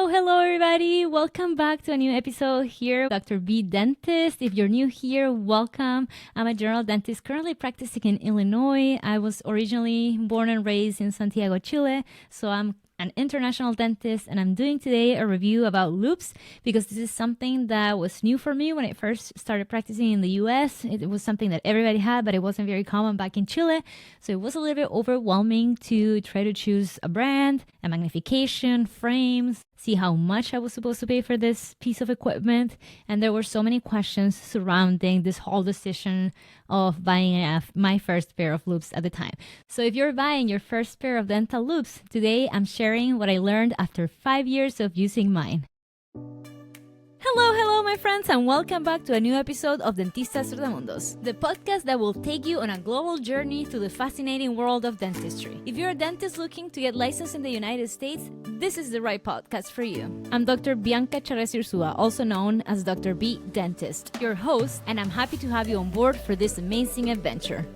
Hello, everybody. Welcome back to a new episode here, Dr. B Dentist. If you're new here, welcome. I'm a general dentist currently practicing in Illinois. I was originally born and raised in Santiago, Chile, so I'm an international dentist, and I'm doing today a review about loupes because this is something that was new for me when I first started practicing in the US. It was something that everybody had, but it wasn't very common back in Chile. So it was a little bit overwhelming to try to choose a brand, a magnification, frames, see how much I was supposed to pay for this piece of equipment. And there were so many questions surrounding this whole decision of buying my first pair of loupes at the time. So if you're buying your first pair of dental loupes, today I'm sharing what I learned after 5 years of using mine. Hello, my friends, and welcome back to a new episode of Dentistas Sordomundos, the podcast that will take you on a global journey through the fascinating world of dentistry. If you're a dentist looking to get licensed in the United States, this is the right podcast for you. I'm Dr. Bianca Charez Ursua, also known as Dr. B Dentist, your host, and I'm happy to have you on board for this amazing adventure.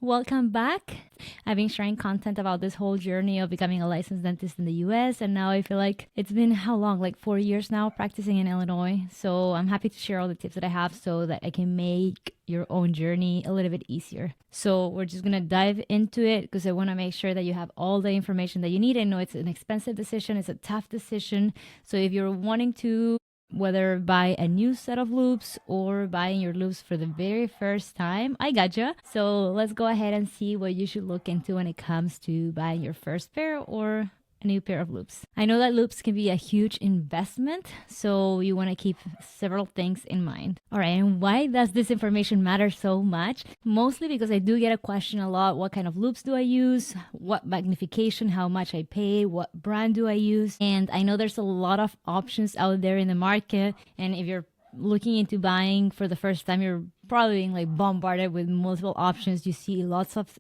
Welcome back. I've been sharing content about this whole journey of becoming a licensed dentist in the US, and now I feel like it's been how long? Like 4 years now practicing in Illinois. So I'm happy to share all the tips that I have so that I can make your own journey a little bit easier. So we're just going to dive into it because I want to make sure that you have all the information that you need. I know it's an expensive decision. It's a tough decision. So if you're wanting to whether buy a new set of loupes or buying your loupes for the very first time, I gotcha. So let's go ahead and see what you should look into when it comes to buying your first pair or a new pair of loupes. I know that loupes can be a huge investment, so you want to keep several things in mind. All right, and why does this information matter so much? Mostly because I do get a question a lot, what kind of loupes do I use? What magnification, how much I pay? What brand do I use? And I know there's a lot of options out there in the market, and if you're looking into buying for the first time, you're probably being like bombarded with multiple options. You see lots of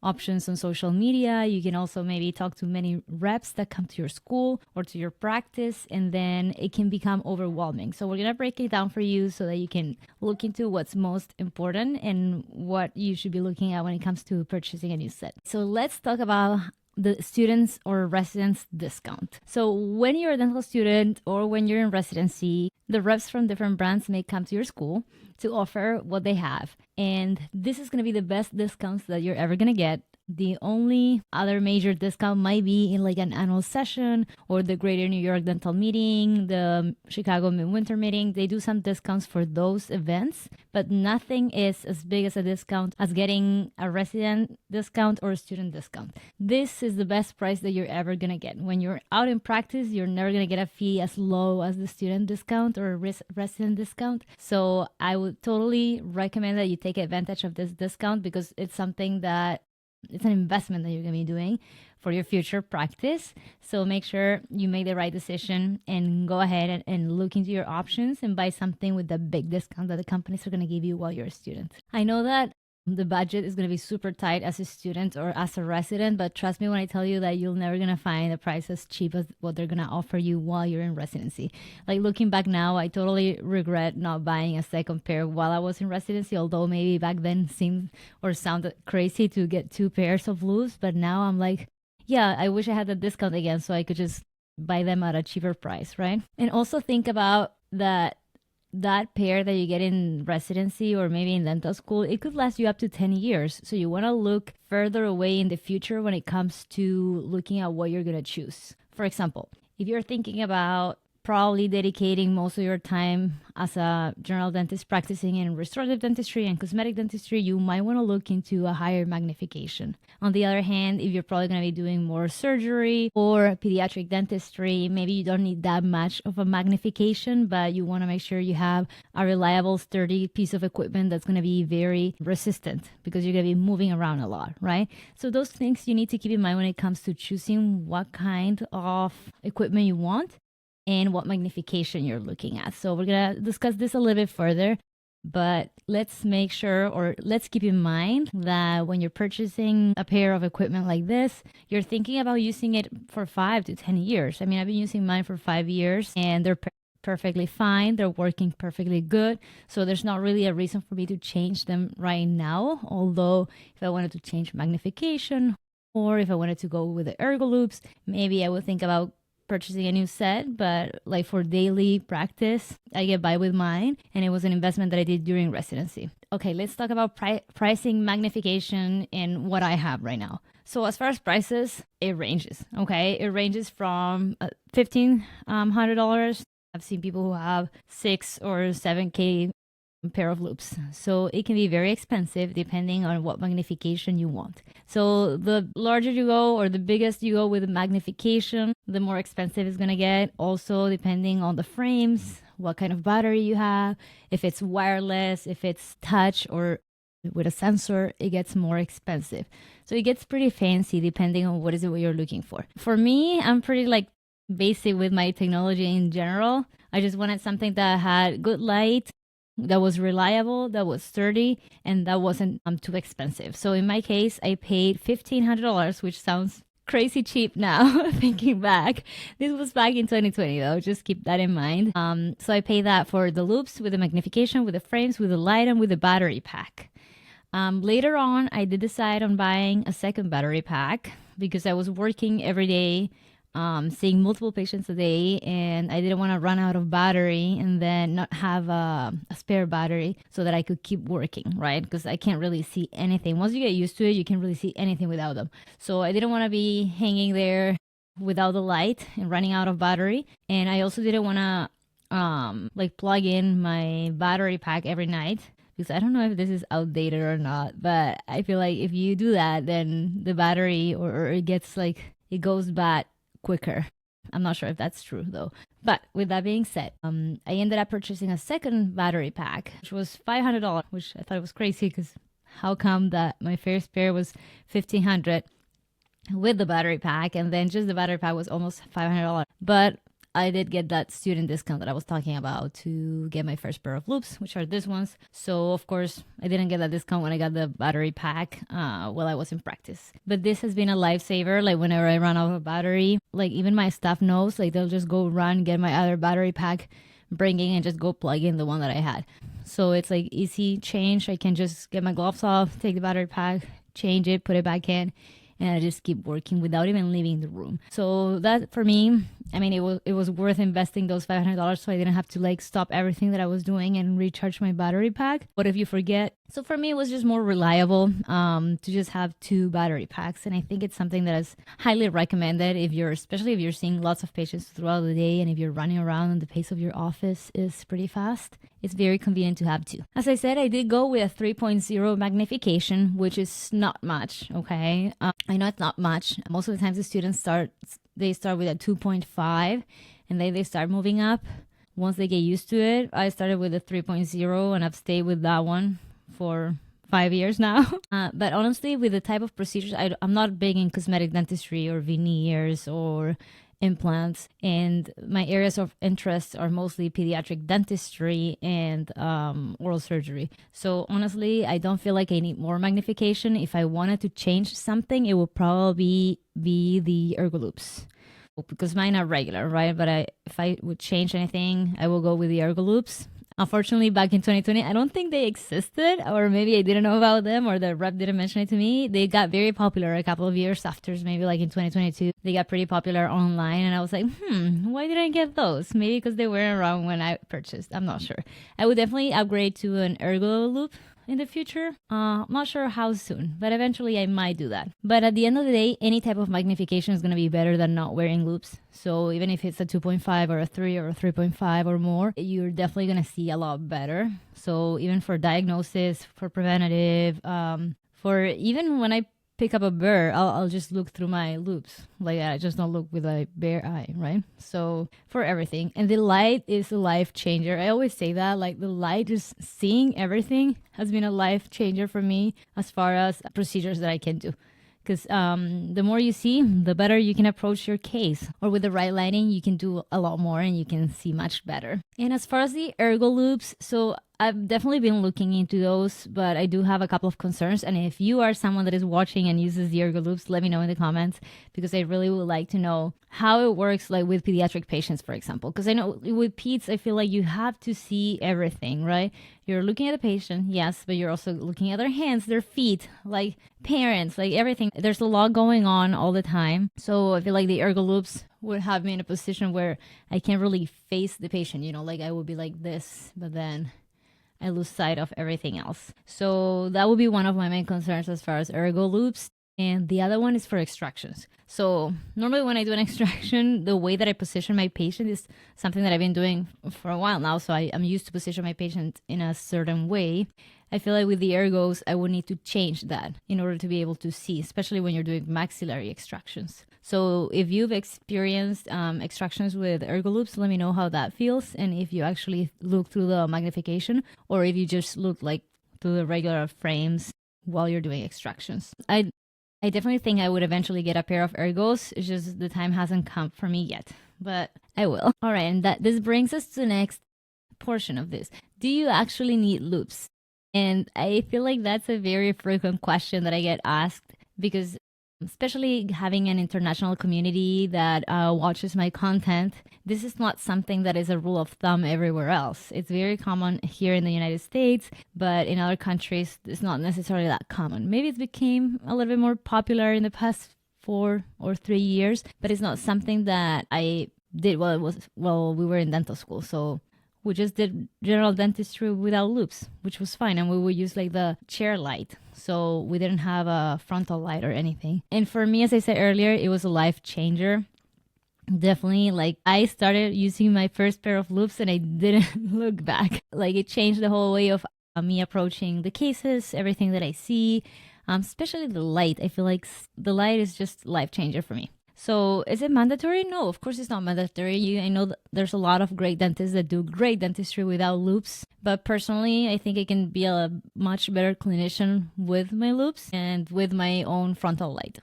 options on social media. You can also maybe talk to many reps that come to your school or to your practice, and then it can become overwhelming. So we're gonna break it down for you so that you can look into what's most important and what you should be looking at when it comes to purchasing a new set. So let's talk about the students or residents discount. So when you're a dental student or when you're in residency, the reps from different brands may come to your school to offer what they have. And this is going to be the best discounts that you're ever going to get. The only other major discount might be in like an annual session or the Greater New York Dental Meeting, the Chicago Midwinter Meeting. They do some discounts for those events, but nothing is as big as a discount as getting a resident discount or a student discount. This is the best price that you're ever going to get. When you're out in practice, you're never going to get a fee as low as the student discount or resident discount. So I would totally recommend that you take advantage of this discount because it's something that it's an investment that you're going to be doing for your future practice. So make sure you make the right decision and go ahead and look into your options and buy something with the big discount that the companies are going to give you while you're a student. I know that the budget is going to be super tight as a student or as a resident, but trust me when I tell you that you're never going to find a price as cheap as what they're going to offer you while you're in residency. Like looking back now, I totally regret not buying a second pair while I was in residency, although maybe back then seemed or sounded crazy to get 2 pairs of loupes, but now I'm like, yeah, I wish I had the discount again so I could just buy them at a cheaper price, right? And also think about that pair that you get in residency or maybe in dental school, it could last you up to 10 years. So you want to look further away in the future when it comes to looking at what you're going to choose. For example, if you're thinking about probably dedicating most of your time as a general dentist practicing in restorative dentistry and cosmetic dentistry, you might want to look into a higher magnification. On the other hand, if you're probably going to be doing more surgery or pediatric dentistry, maybe you don't need that much of a magnification, but you want to make sure you have a reliable, sturdy piece of equipment that's going to be very resistant because you're going to be moving around a lot, right? So those things you need to keep in mind when it comes to choosing what kind of equipment you want and what magnification you're looking at. So we're going to discuss this a little bit further, but let's make sure, or let's keep in mind that when you're purchasing a pair of equipment like this, you're thinking about using it for 5 to 10 years. I mean, I've been using mine for 5 years and they're perfectly fine. They're working perfectly good. So there's not really a reason for me to change them right now. Although if I wanted to change magnification or if I wanted to go with the ergo loops, maybe I would think about purchasing a new set. But like for daily practice, I get by with mine. And it was an investment that I did during residency. Okay, let's talk about pricing, magnification, and what I have right now. So as far as prices, it ranges. Okay, it ranges from $1,500. I've seen people who have 6 or 7K pair of loupes. So it can be very expensive depending on what magnification you want. So the larger you go or the biggest you go with the magnification, the more expensive it's going to get. Also depending on the frames, what kind of battery you have, if it's wireless, if it's touch or with a sensor, it gets more expensive. So it gets pretty fancy depending on what you're looking for. For me, I'm pretty like basic with my technology in general. I just wanted something that had good light, that was reliable, that was sturdy, and that wasn't too expensive. So in my case, I paid $1,500, which sounds crazy cheap now thinking back. This was back in 2020 though, just keep that in mind. So I paid that for the loupes with the magnification, with the frames, with the light, and with the battery pack. Later on, I did decide on buying a second battery pack because I was working every day, seeing multiple patients a day, and I didn't want to run out of battery and then not have a spare battery so that I could keep working, right? Because I can't really see anything. Once you get used to it, you can't really see anything without them. So I didn't want to be hanging there without the light and running out of battery. And I also didn't want to like plug in my battery pack every night. Because I don't know if this is outdated or not, but I feel like if you do that, then the battery or it gets like, it goes bad quicker. I'm not sure if that's true though. But with that being said, I ended up purchasing a second battery pack, which was $500, which I thought was crazy because how come that my first pair was $1,500 with the battery pack and then just the battery pack was almost $500. But I did get that student discount that I was talking about to get my first pair of loupes, which are these ones. So, of course, I didn't get that discount when I got the battery pack while I was in practice. But this has been a lifesaver. Like, whenever I run out of battery, like, even my staff knows, like, they'll just go run, get my other battery pack, bring in, and just go plug in the one that I had. So, it's, like, easy change. I can just get my gloves off, take the battery pack, change it, put it back in, and I just keep working without even leaving the room. So that for me, I mean, it was worth investing those $500 so I didn't have to like stop everything that I was doing and recharge my battery pack. What if you forget? So for me, it was just more reliable to just have 2 battery packs. And I think it's something that is highly recommended especially if you're seeing lots of patients throughout the day and if you're running around and the pace of your office is pretty fast. It's very convenient to have 2. As I said, I did go with a 3.0 magnification, which is not much, okay? I know it's not much. Most of the times the students start with a 2.5 and then they start moving up. Once they get used to it, I started with a 3.0 and I've stayed with that one for 5 years now. But honestly, with the type of procedures, I'm not big in cosmetic dentistry or veneers or implants, and my areas of interest are mostly pediatric dentistry and oral surgery. So honestly, I don't feel like I need more magnification. If I wanted to change something, it would probably be the ergo loupes, because mine are regular, right? But if I would change anything, I will go with the ergo loupes. Unfortunately, back in 2020, I don't think they existed, or maybe I didn't know about them, or the rep didn't mention it to me. They got very popular a couple of years after, maybe like in 2022. They got pretty popular online, and I was like, why didn't I get those? Maybe because they weren't around when I purchased. I'm not sure. I would definitely upgrade to an ergo loupe in the future. I'm not sure how soon, but eventually I might do that. But at the end of the day, any type of magnification is going to be better than not wearing loupes. So even if it's a 2.5 or a 3 or a 3.5 or more, you're definitely going to see a lot better. So even for diagnosis, for preventative, for even when I pick up a burr, I'll just look through my loupes. Like, I just don't look with a bare eye, right? So for everything. And the light is a life changer. I always say that, like, the light, just seeing everything has been a life changer for me as far as procedures that I can do. Because the more you see, the better you can approach your case. Or with the right lighting, you can do a lot more and you can see much better. And as far as the ergo loupes, so I've definitely been looking into those, but I do have a couple of concerns. And if you are someone that is watching and uses the Ergo Loupes, let me know in the comments, because I really would like to know how it works, like with pediatric patients, for example. Because I know with peds, I feel like you have to see everything, right? You're looking at the patient, yes, but you're also looking at their hands, their feet, like parents, like everything. There's a lot going on all the time. So I feel like the Ergo Loupes would have me in a position where I can't really face the patient, like I would be like this, but then I lose sight of everything else. So that would be one of my main concerns as far as Ergo Loupes. And the other one is for extractions. So normally when I do an extraction, the way that I position my patient is something that I've been doing for a while now. So I'm used to position my patient in a certain way. I feel like with the ergos, I would need to change that in order to be able to see, especially when you're doing maxillary extractions. So if you've experienced extractions with Ergo Loupes, let me know how that feels, and if you actually look through the magnification, or if you just look like through the regular frames while you're doing extractions. I definitely think I would eventually get a pair of ergos. It's just the time hasn't come for me yet, but I will. All right, and this brings us to the next portion of this. Do you actually need loupes? And I feel like that's a very frequent question that I get asked, because especially having an international community that watches my content, this is not something that is a rule of thumb everywhere else. It's very common here in the United States, but in other countries, it's not necessarily that common. Maybe it became a little bit more popular in the past 4 or 3 years, but it's not something that I did while we were in dental school. So we just did general dentistry without loupes, which was fine. And we would use like the chair light. So we didn't have a frontal light or anything. And for me, as I said earlier, it was a life changer. Definitely, like I started using my first pair of loupes and I didn't look back. Like it changed the whole way of me approaching the cases, everything that I see, especially the light. I feel like the light is just life changer for me. So is it mandatory? No, of course it's not mandatory. I know that there's a lot of great dentists that do great dentistry without loupes. But personally, I think I can be a much better clinician with my loupes and with my own frontal light.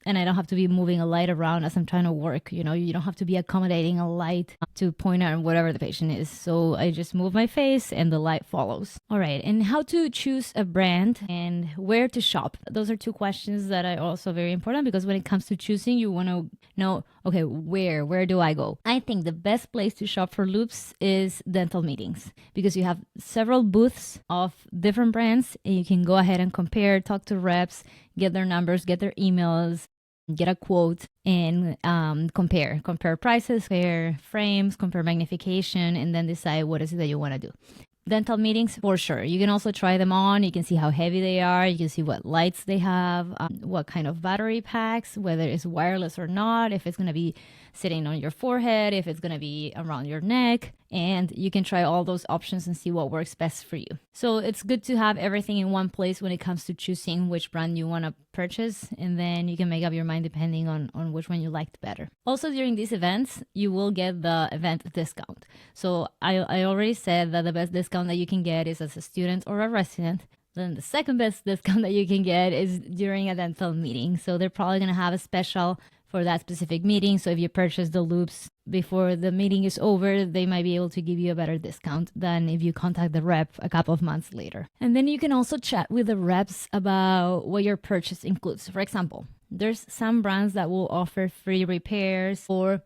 And I don't have to be moving a light around as I'm trying to work. You don't have to be accommodating a light to point out whatever the patient is. So I just move my face and the light follows. All right. And how to choose a brand and where to shop. Those are two questions that are also very important, because when it comes to choosing, you want to know, okay, where do I go? I think the best place to shop for loupes is dental meetings, because you have several booths of different brands and you can go ahead and compare, talk to reps, get their numbers, get their emails, get a quote, and compare prices, compare frames, compare magnification, and then decide what is it that you want to do. Dental meetings, for sure. You can also try them on. You can see how heavy they are. You can see what lights they have, what kind of battery packs, whether it's wireless or not, if it's going to be sitting on your forehead, if it's going to be around your neck. And you can try all those options and see what works best for you. So it's good to have everything in one place when it comes to choosing which brand you want to purchase. And then you can make up your mind depending on which one you liked better. Also, during these events, you will get the event discount. So I already said that the best discount that you can get is as a student or a resident. Then the second best discount that you can get is during a dental meeting. So they're probably going to have a special for that specific meeting. So if you purchase the loupes before the meeting is over, they might be able to give you a better discount than if you contact the rep a couple of months later. And then you can also chat with the reps about what your purchase includes. For example, there's some brands that will offer free repairs or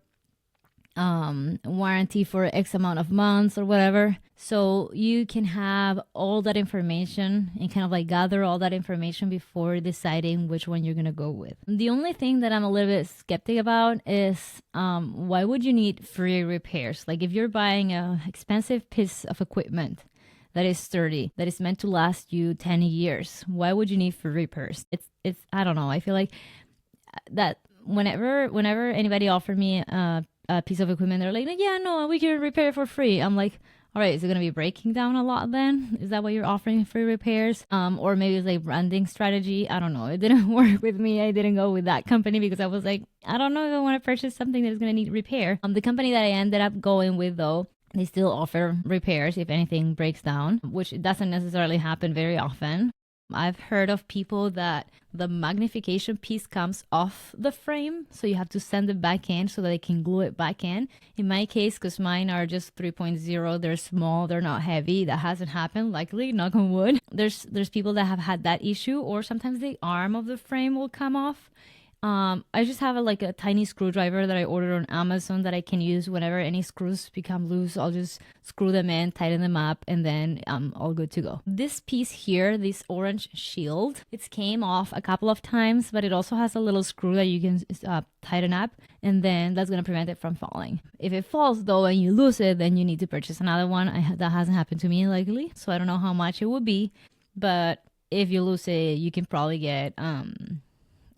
warranty for X amount of months or whatever. So you can have all that information and kind of like gather all that information before deciding which one you're going to go with. The only thing that I'm a little bit skeptic about is why would you need free repairs? Like if you're buying an expensive piece of equipment that is sturdy, that is meant to last you 10 years, why would you need free repairs? It's I don't know. I feel like that whenever anybody offered me a piece of equipment, they're like, yeah, no, we can repair it for free. I'm like, all right, is it going to be breaking down a lot then? Is that why you're offering free repairs? Or maybe it's like branding strategy. I don't know. It didn't work with me. I didn't go with that company because I was like, I don't know if I want to purchase something that's going to need repair. The company that I ended up going with, though, they still offer repairs if anything breaks down, which doesn't necessarily happen very often. I've heard of people that the magnification piece comes off the frame, so you have to send it back in so that they can glue it back in. In my case, because mine are just 3.0, they're small, they're not heavy. That hasn't happened, luckily, knock on wood. There's people that have had that issue, or sometimes the arm of the frame will come off. I just have like a tiny screwdriver that I ordered on Amazon that I can use whenever any screws become loose. I'll just screw them in, tighten them up, and then I'm all good to go. This piece here, this orange shield, it came off a couple of times, but it also has a little screw that you can tighten up, and then that's gonna prevent it from falling. If it falls though and you lose it, then you need to purchase another one. That hasn't happened to me luckily, so I don't know how much it would be, but if you lose it, you can probably get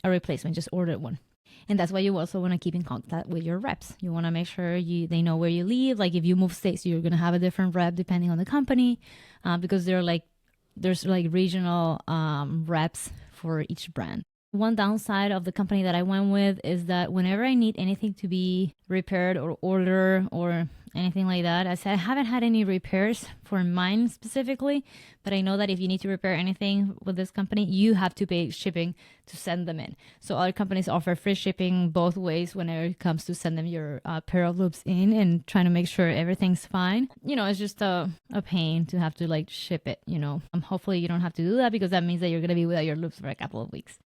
a replacement. Just order one. And that's why you also want to keep in contact with your reps. You want to make sure they know where you live. Like if you move states, you're going to have a different rep depending on the company, because there's like regional reps for each brand. One downside of the company that I went with is that whenever I need anything to be repaired or order or anything like that, I said I haven't had any repairs for mine specifically, but I know that if you need to repair anything with this company, you have to pay shipping to send them in. So other companies offer free shipping both ways whenever it comes to send them your pair of loops in and trying to make sure everything's fine. It's just a pain to have to like ship it, Hopefully you don't have to do that, because that means that you're going to be without your loops for a couple of weeks,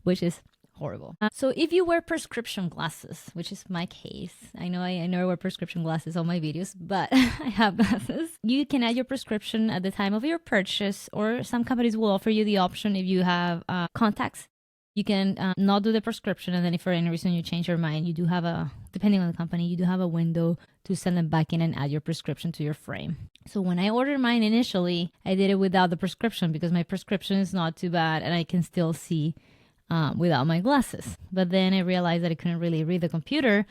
which is horrible. So if you wear prescription glasses, which is my case, I know I wear prescription glasses on my videos, but I have glasses. You can add your prescription at the time of your purchase, or some companies will offer you the option if you have contacts. You can not do the prescription, and then if for any reason you change your mind, you do have depending on the company, you do have a window to send them back in and add your prescription to your frame. So when I ordered mine initially, I did it without the prescription because my prescription is not too bad and I can still see without my glasses. But then I realized that I couldn't really read the computer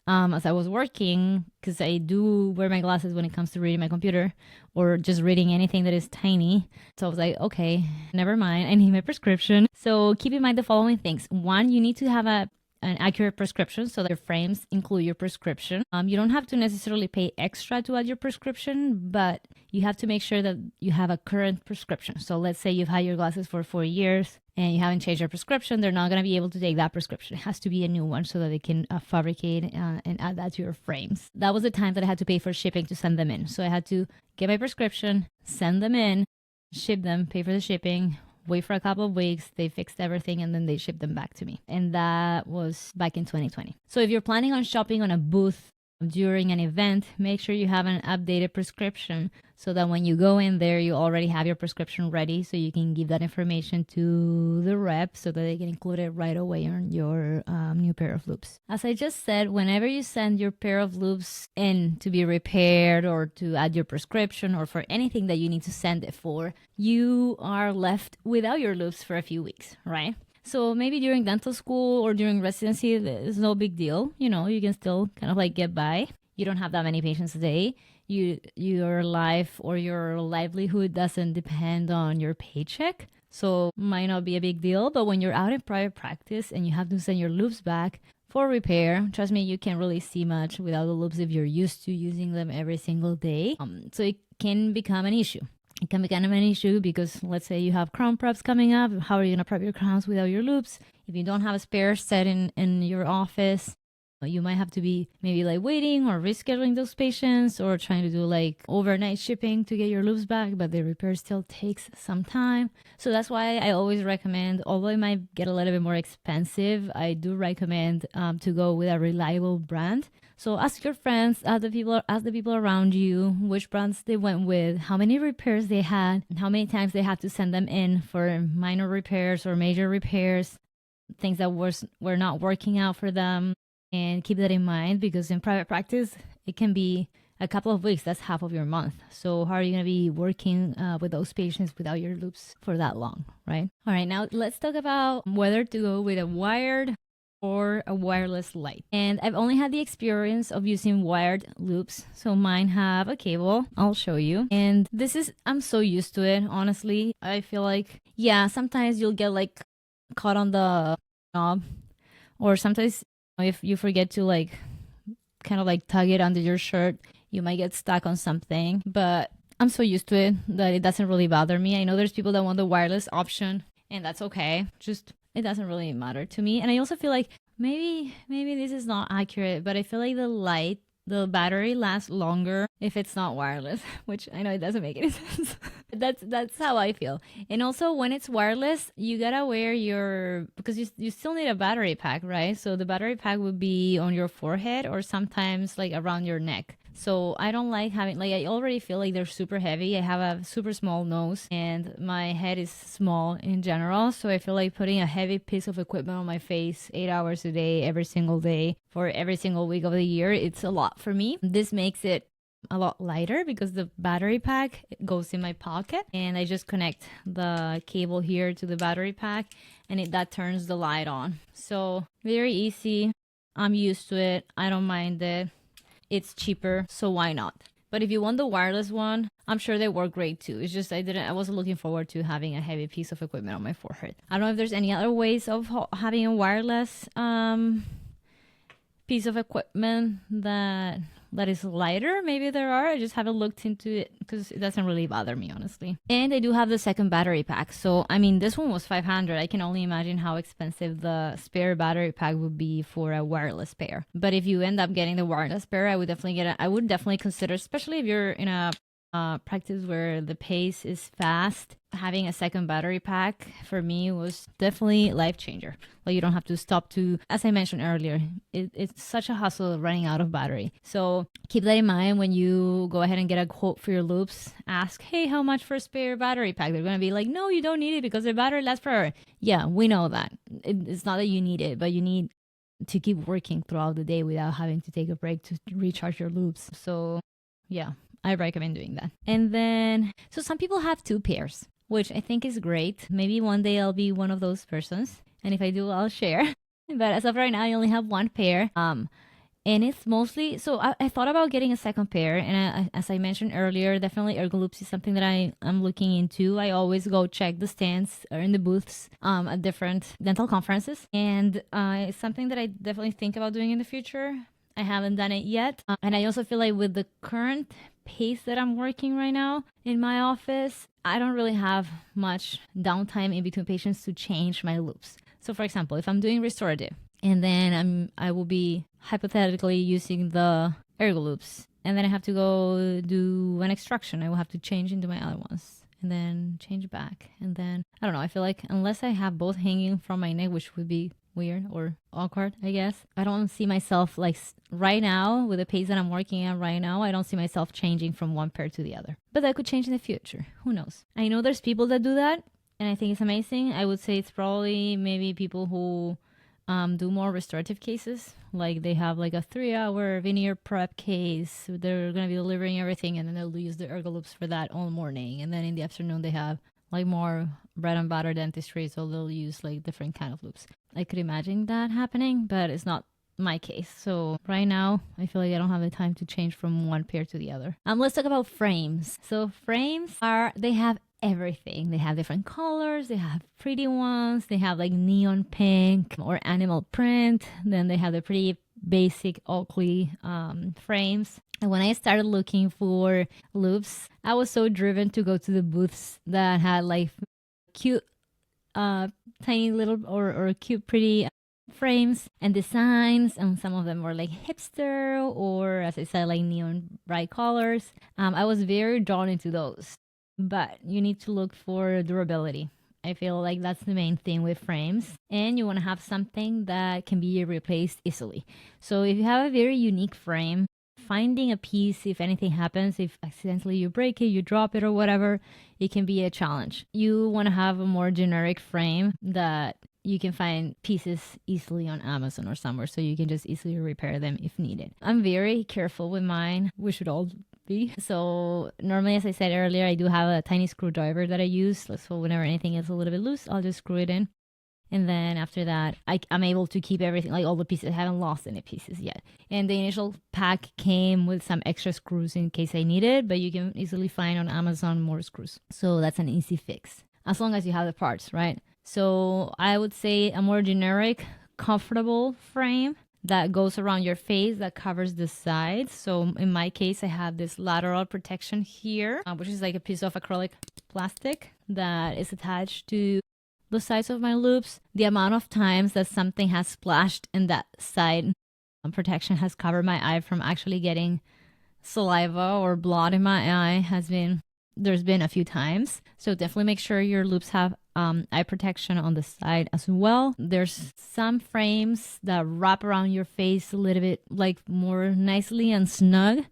as I was working, because I do wear my glasses when it comes to reading my computer or just reading anything that is tiny. So I was like, okay, never mind, I need my prescription. So keep in mind the following things. One, you need to have an accurate prescription so that your frames include your prescription. You don't have to necessarily pay extra to add your prescription, but you have to make sure that you have a current prescription. So let's say you've had your glasses for 4 years and you haven't changed your prescription. They're not going to be able to take that prescription. It has to be a new one so that they can fabricate and add that to your frames. That was the time that I had to pay for shipping to send them in. So I had to get my prescription, send them in, ship them, pay for the shipping, wait for a couple of weeks, they fixed everything, and then they shipped them back to me. And that was back in 2020. So if you're planning on shopping on a booth during an event, make sure you have an updated prescription so that when you go in there, you already have your prescription ready, so you can give that information to the rep so that they can include it right away on your new pair of loops. As I just said, whenever you send your pair of loops in to be repaired or to add your prescription or for anything that you need to send it for, you are left without your loops for a few weeks, right? So maybe during dental school or during residency, it's no big deal. You can still kind of like get by. You don't have that many patients a day. Your life or your livelihood doesn't depend on your paycheck. So might not be a big deal. But when you're out in private practice and you have to send your loops back for repair, trust me, you can't really see much without the loops if you're used to using them every single day. So it can become an issue. It can be kind of an issue because let's say you have crown preps coming up. How are you going to prep your crowns without your loops? If you don't have a spare set in your office, you might have to be maybe like waiting or rescheduling those patients or trying to do like overnight shipping to get your loops back, but the repair still takes some time. So that's why I always recommend, although it might get a little bit more expensive, I do recommend to go with a reliable brand. So ask your friends, ask the people around you which brands they went with, how many repairs they had, and how many times they had to send them in for minor repairs or major repairs, things that were not working out for them. And keep that in mind, because in private practice, it can be a couple of weeks. That's half of your month. So how are you going to be working with those patients without your loops for that long, right? All right, now let's talk about whether to go with a wired or a wireless light. And I've only had the experience of using wired loops. So mine have a cable. I'll show you. And I'm so used to it, honestly. I feel like, yeah, sometimes you'll get like caught on the knob, or sometimes if you forget to like kind of like tug it under your shirt, you might get stuck on something. But I'm so used to it that it doesn't really bother me. I know there's people that want the wireless option, and that's okay. Just it doesn't really matter to me. And I also feel like maybe this is not accurate, but I feel like the battery lasts longer if it's not wireless, which I know it doesn't make any sense. That's how I feel. And also when it's wireless, you gotta wear your because you still need a battery pack, right? So the battery pack would be on your forehead or sometimes like around your neck. So I don't like having like I already feel like they're super heavy. I have a super small nose and my head is small in general. So I feel like putting a heavy piece of equipment on my face 8 hours a day, every single day for every single week of the year, it's a lot for me. This makes it a lot lighter because the battery pack goes in my pocket and I just connect the cable here to the battery pack and that turns the light on. So very easy. I'm used to it. I don't mind it. It's cheaper, so why not? But if you want the wireless one, I'm sure they work great too. It's just I wasn't looking forward to having a heavy piece of equipment on my forehead. I don't know if there's any other ways of having a wireless piece of equipment that is lighter. Maybe there are. I just haven't looked into it because it doesn't really bother me, honestly. And I do have the second battery pack. So, I mean, this one was 500. I can only imagine how expensive the spare battery pack would be for a wireless pair. But if you end up getting the wireless pair, I would definitely consider, especially if you're in a practice where the pace is fast, having a second battery pack for me was definitely life changer. Like you don't have to stop to, as I mentioned earlier, it's such a hustle running out of battery. So keep that in mind when you go ahead and get a quote for your loupes. Ask, hey, how much for a spare battery pack? They're going to be like, no, you don't need it because the battery lasts forever. Yeah, we know that. It's not that you need it, but you need to keep working throughout the day without having to take a break to recharge your loupes. So yeah, I recommend doing that. And then, so some people have two pairs, which I think is great. Maybe one day I'll be one of those persons. And if I do, I'll share. But as of right now, I only have one pair. And it's mostly, so I thought about getting a second pair. And as I mentioned earlier, definitely Ergo Loupes is something that I'm looking into. I always go check the stands or in the booths at different dental conferences. And it's something that I definitely think about doing in the future. I haven't done it yet. And I also feel like with the current pace that I'm working right now in my office, I don't really have much downtime in between patients to change my loupes. So for example, if I'm doing restorative and then I will be hypothetically using the Ergo Loupes and then I have to go do an extraction, I will have to change into my other ones and then change back. And then, I don't know, I feel like unless I have both hanging from my neck, which would be weird or awkward, I guess. I don't see myself like right now with the pace that I'm working at right now. I don't see myself changing from one pair to the other, but that could change in the future. Who knows? I know there's people that do that and I think it's amazing. I would say it's probably maybe people who do more restorative cases. Like they have like a 3-hour veneer prep case. They're going to be delivering everything and then they'll use the Ergo Loupes for that all morning. And then in the afternoon they have like more bread and butter dentistry, so they'll use like different kind of loupes. I could imagine that happening, but it's not my case. So right now, I feel like I don't have the time to change from one pair to the other. Let's talk about frames. So frames they have everything. They have different colors. They have pretty ones. They have like neon pink or animal print. Then they have the pretty basic Oakley frames. And when I started looking for loupes, I was so driven to go to the booths that had like cute, tiny little or cute, pretty frames and designs. And some of them were like hipster or, as I said, like neon bright colors. I was very drawn into those. But you need to look for durability. I feel like that's the main thing with frames. And you want to have something that can be replaced easily. So if you have a very unique frame, finding a piece, if anything happens, if accidentally you break it, you drop it or whatever, it can be a challenge. You want to have a more generic frame that you can find pieces easily on Amazon or somewhere, so you can just easily repair them if needed. I'm very careful with mine. We should all be. So normally, as I said earlier, I do have a tiny screwdriver that I use. So whenever anything is a little bit loose, I'll just screw it in. And then after that, I'm able to keep everything, like all the pieces. I haven't lost any pieces yet. And the initial pack came with some extra screws in case I need it, but you can easily find on Amazon more screws. So that's an easy fix, as long as you have the parts, right? So I would say a more generic, comfortable frame that goes around your face that covers the sides. So in my case, I have this lateral protection here, which is like a piece of acrylic plastic that is attached to the sides of my loupes. The amount of times that something has splashed in that side protection has covered my eye from actually getting saliva or blood in my eye there's been a few times. So definitely make sure your loupes have eye protection on the side as well. There's some frames that wrap around your face a little bit like more nicely and snug.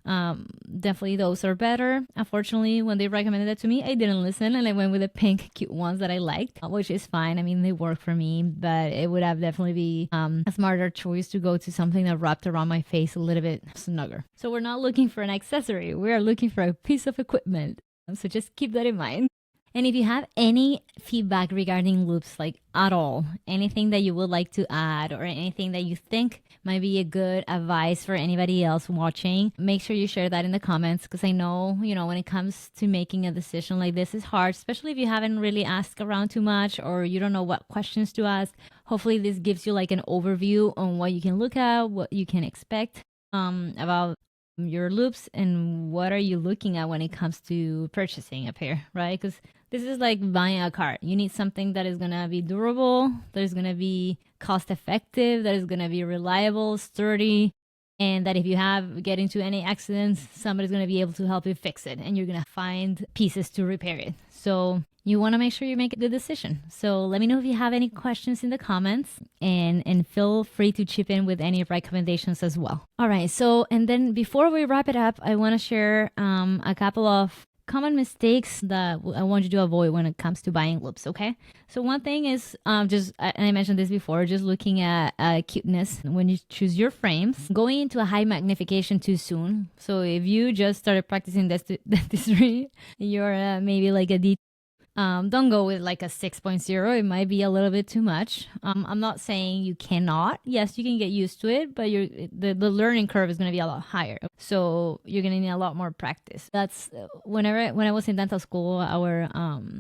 Definitely those are better. Unfortunately, when they recommended that to me, I didn't listen and I went with the pink cute ones that I liked, which is fine. I mean, they work for me, but it would have definitely be a smarter choice to go to something that wrapped around my face a little bit snugger. So we're not looking for an accessory. We are looking for a piece of equipment. So just keep that in mind. And if you have any feedback regarding loupes, like at all, anything that you would like to add or anything that you think might be a good advice for anybody else watching, make sure you share that in the comments, because I know, when it comes to making a decision like this is hard, especially if you haven't really asked around too much or you don't know what questions to ask. Hopefully this gives you like an overview on what you can look at, what you can expect about your loupes and what are you looking at when it comes to purchasing a pair, right? Because this is like buying a car. You need something that is going to be durable, that is going to be cost effective, that is going to be reliable, sturdy, and that if you get into any accidents, somebody's going to be able to help you fix it and you're going to find pieces to repair it. So you want to make sure you make a good decision. So let me know if you have any questions in the comments and feel free to chip in with any recommendations as well. All right. So, and then before we wrap it up, I want to share a couple of common mistakes that I want you to avoid when it comes to buying loupes, okay? So one thing is and I mentioned this before, just looking at cuteness when you choose your frames, going into a high magnification too soon. So if you just started practicing dentistry, you're maybe like a don't go with like a 6.0. It might be a little bit too much. I'm not saying you cannot. Yes, you can get used to it, but the learning curve is going to be a lot higher. So you're going to need a lot more practice. That's when I was in dental school, our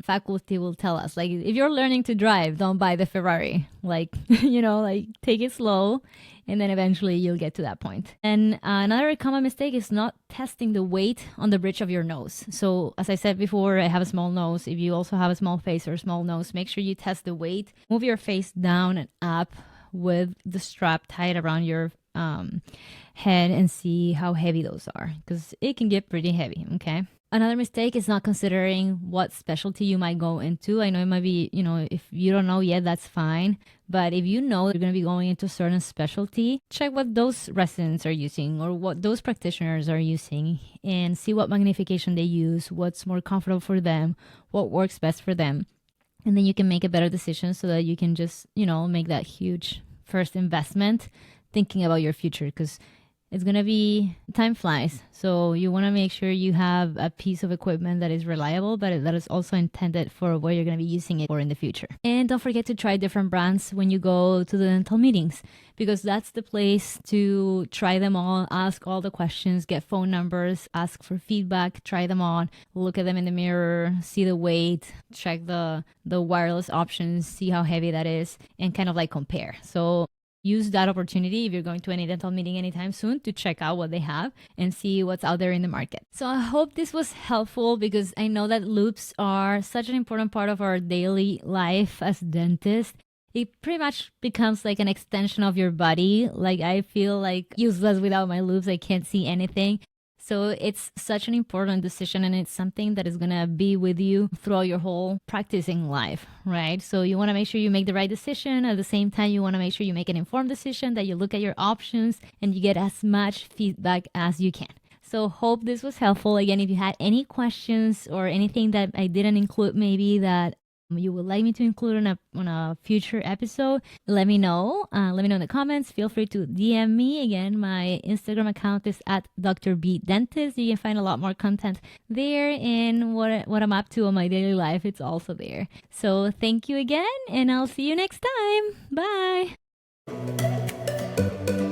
faculty will tell us, like, if you're learning to drive, don't buy the Ferrari. Like, like take it slow. And then eventually you'll get to that point. And another common mistake is not testing the weight on the bridge of your nose. So as I said before, I have a small nose. If you also have a small face or a small nose, make sure you test the weight. Move your face down and up with the strap tied around your head and see how heavy those are, because it can get pretty heavy, okay? Another mistake is not considering what specialty you might go into. I know it might be, if you don't know yet, that's fine. But if you know you're going to be going into a certain specialty, check what those residents are using or what those practitioners are using and see what magnification they use, what's more comfortable for them, what works best for them. And then you can make a better decision so that you can just, make that huge first investment thinking about your future, because it's going to be, time flies. So you want to make sure you have a piece of equipment that is reliable, but that is also intended for what you're going to be using it for in the future. And don't forget to try different brands when you go to the dental meetings, because that's the place to try them all, ask all the questions, get phone numbers, ask for feedback, try them on, look at them in the mirror, see the weight, check the wireless options, see how heavy that is, and kind of like compare. So use that opportunity if you're going to any dental meeting anytime soon to check out what they have and see what's out there in the market. So I hope this was helpful, because I know that loupes are such an important part of our daily life as dentists. It pretty much becomes like an extension of your body. Like, I feel like useless without my loupes. I can't see anything. So it's such an important decision, and it's something that is going to be with you throughout your whole practicing life, right? So you want to make sure you make the right decision. At the same time, you want to make sure you make an informed decision, that you look at your options and you get as much feedback as you can. So hope this was helpful. Again, if you had any questions or anything that I didn't include, maybe that you would like me to include on a future episode, let me know. Let me know in the comments. Feel free to DM me. Again, my Instagram account is at Dr. B Dentist. You can find a lot more content there, and what I'm up to on my daily life, it's also there. So thank you again, and I'll see you next time. Bye.